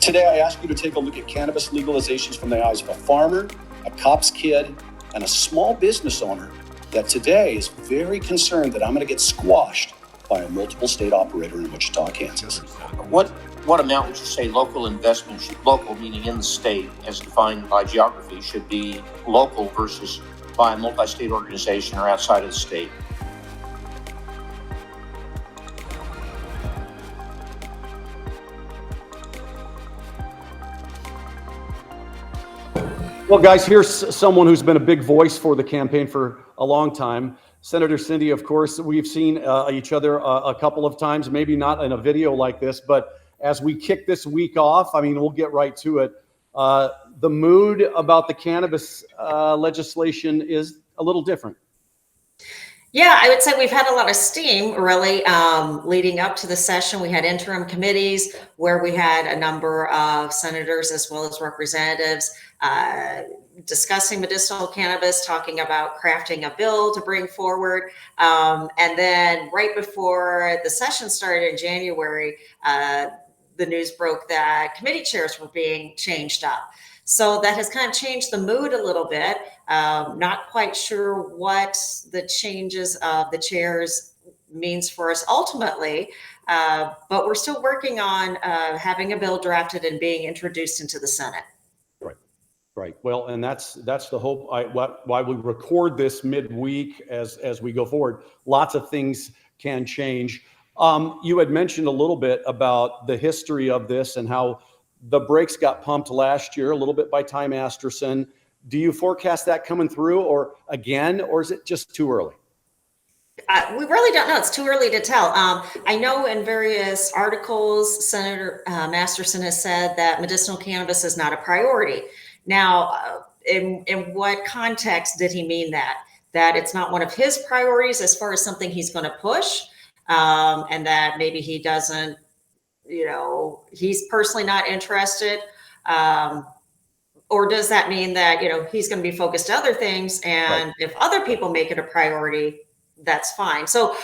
Today, I ask you to take a look at cannabis legalizations from the eyes of a farmer, a cop's kid, and a small business owner that today is very concerned that I'm going to get squashed by a multiple state operator in Wichita, Kansas. What amount would you say local investment local meaning in the state as defined by geography, should be local versus by a multi-state organization or outside of the state? Well, guys, here's someone who's been a big voice for the campaign for a long time. Senator Cindy, of course, we've seen each other a couple of times, maybe not in a video like this, but as we kick this week off, I mean, we'll get right to it. The mood about the cannabis legislation is a little different. Yeah, I would say we've had a lot of steam really leading up to the session. We had interim committees where we had a number of senators as well as representatives discussing medicinal cannabis, talking about crafting a bill to bring forward. And then right before the session started in January, the news broke that committee chairs were being changed up. So that has kind of changed the mood a little bit. Not quite sure what the changes of the chairs means for us ultimately, but we're still working on having a bill drafted and being introduced into the Senate. Right. Well, and that's the hope. Why we record this midweek as we go forward. Lots of things can change. You had mentioned a little bit about the history of this and how the brakes got pumped last year a little bit by Ty Masterson. Do you forecast that coming through or is it just too early? We really don't know. It's too early to tell. I know in various articles, Senator Masterson has said that medicinal cannabis is not a priority. Now, in what context did he mean that? That it's not one of his priorities as far as something he's going to push, and that maybe he doesn't, he's personally not interested. Or does that mean that, he's going to be focused on other things, and right, if other people make it a priority, that's fine. So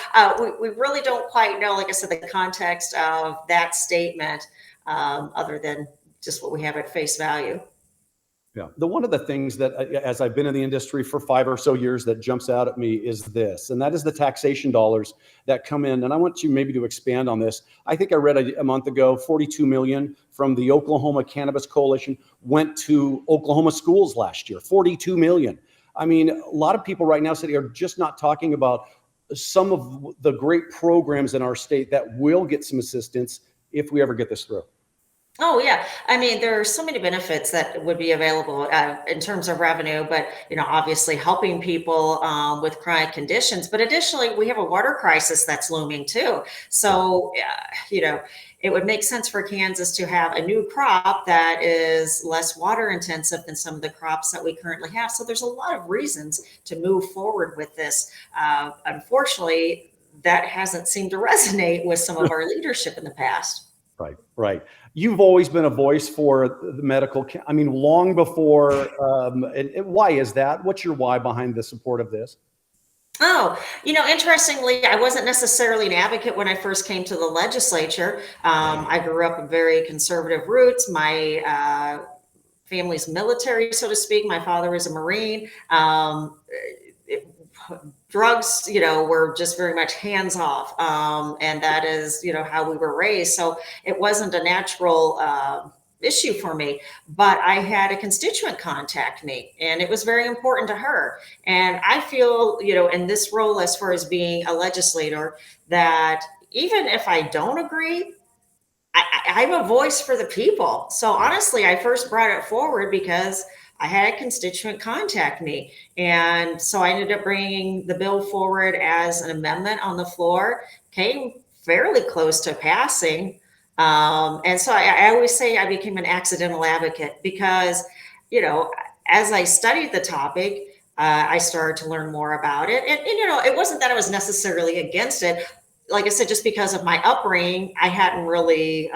we really don't quite know, like I said, the context of that statement, other than just what we have at face value. Yeah. One of the things that, as I've been in the industry for 5 or so years, that jumps out at me is this, and that is the taxation dollars that come in. And I want you maybe to expand on this. I think I read a month ago, 42 million from the Oklahoma Cannabis Coalition went to Oklahoma schools last year, 42 million. I mean, a lot of people right now are just not talking about some of the great programs in our state that will get some assistance if we ever get this through. Oh, yeah. I mean, there are so many benefits that would be available in terms of revenue, but, obviously helping people with chronic conditions. But additionally, we have a water crisis that's looming too. So, it would make sense for Kansas to have a new crop that is less water intensive than some of the crops that we currently have. So there's a lot of reasons to move forward with this. Unfortunately, that hasn't seemed to resonate with some of our leadership in the past. Right. You've always been a voice for the medical. I mean, long before. And why is that? What's your why behind the support of this? Oh, interestingly, I wasn't necessarily an advocate when I first came to the legislature. I grew up with very conservative roots. My family's military, so to speak. My father was a Marine. Drugs, were just very much hands off. And that is, how we were raised. So it wasn't a natural issue for me, but I had a constituent contact me, and it was very important to her. And I feel, in this role, as far as being a legislator, that even if I don't agree, I'm a voice for the people. So honestly, I first brought it forward because I had a constituent contact me. And so I ended up bringing the bill forward as an amendment on the floor, came fairly close to passing. And so I always say I became an accidental advocate because, as I studied the topic, I started to learn more about it. And it wasn't that I was necessarily against it. Like I said, just because of my upbringing, I hadn't really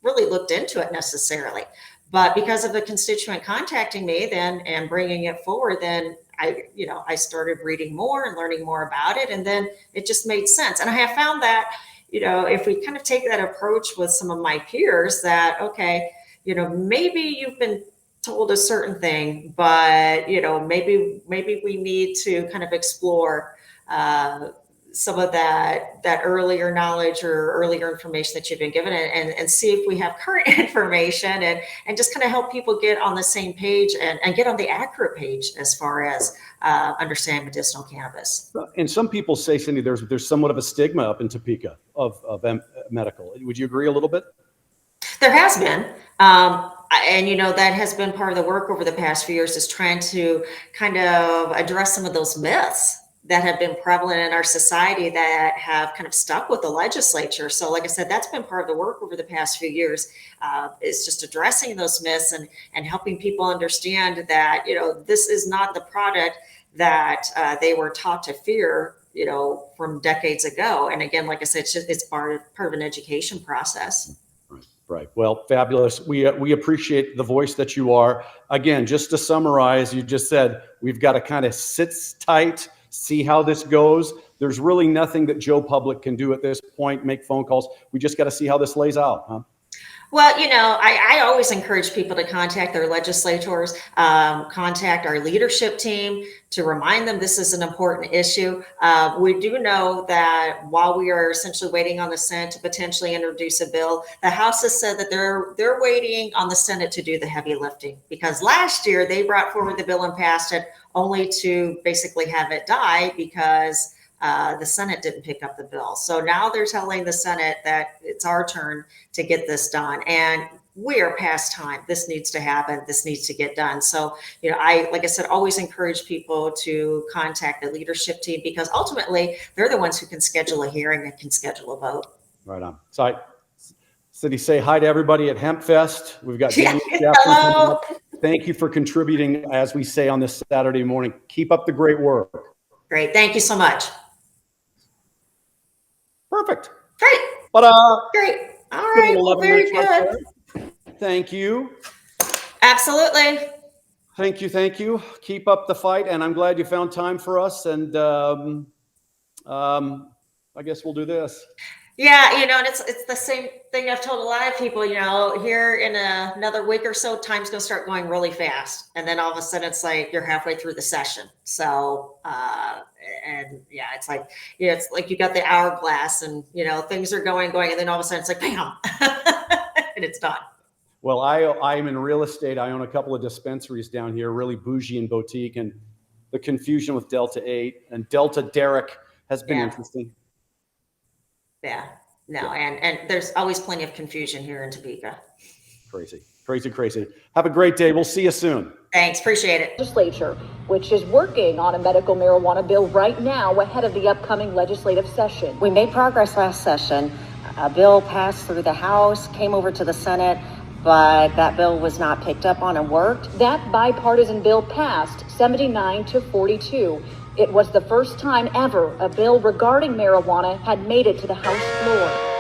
looked into it necessarily. But because of the constituent contacting me then and bringing it forward, then I started reading more and learning more about it. And then it just made sense. And I have found that, if we kind of take that approach with some of my peers that, okay, maybe you've been told a certain thing, but maybe we need to kind of explore some of that earlier knowledge or earlier information that you've been given, and see if we have current information, and just kind of help people get on the same page and get on the accurate page as far as understanding medicinal cannabis. And some people say, Cindy, there's somewhat of a stigma up in Topeka of medical. Would you agree a little bit? There has been. And that has been part of the work over the past few years, is trying to kind of address some of those myths that have been prevalent in our society that have kind of stuck with the legislature. So like I said, that's been part of the work over the past few years, is just addressing those myths and helping people understand that, this is not the product that they were taught to fear, from decades ago. And again, like I said, it's part of an education process. Right. Well, fabulous. We appreciate the voice that you are. Again, just to summarize, you just said we've got to kind of sit tight, see how this goes. There's really nothing that Joe Public can do at this point, make phone calls. We just got to see how this lays out, huh? Well, I always encourage people to contact their legislators, contact our leadership team to remind them this is an important issue. We do know that while we are essentially waiting on the Senate to potentially introduce a bill, the House has said that they're waiting on the Senate to do the heavy lifting, because last year they brought forward the bill and passed it only to basically have it die because the Senate didn't pick up the bill. So now they're telling the Senate that it's our turn to get this done. And we are past time. This needs to happen. This needs to get done. So, like I said, always encourage people to contact the leadership team, because ultimately they're the ones who can schedule a hearing and can schedule a vote. Right on. So Cindy, say hi to everybody at Hempfest. We've got Daniel Hello. Thank you for contributing, as we say, on this Saturday morning. Keep up the great work. Great. Thank you so much. Perfect. Great. Great. All right. Well, very good. Thank you. Absolutely. Thank you. Keep up the fight, and I'm glad you found time for us. And I guess we'll do this. Yeah, and it's the same thing I've told a lot of people, here in another week or so, time's going to start going really fast. And then all of a sudden it's like you're halfway through the session. So, and yeah, it's like you got the hourglass and, things are going. And then all of a sudden it's like, bam, and it's done. Well, I'm in real estate. I own a couple of dispensaries down here, really bougie and boutique. And the confusion with Delta 8 and Delta Derek has been interesting. Yeah, no, and there's always plenty of confusion here in Topeka. Crazy. Have a great day. We'll see you soon. Thanks, appreciate it. Legislature, which is working on a medical marijuana bill right now ahead of the upcoming legislative session. We made progress last session. A bill passed through the House, came over to the Senate, but that bill was not picked up on and worked. That bipartisan bill passed 79-42. It was the first time ever a bill regarding marijuana had made it to the House floor.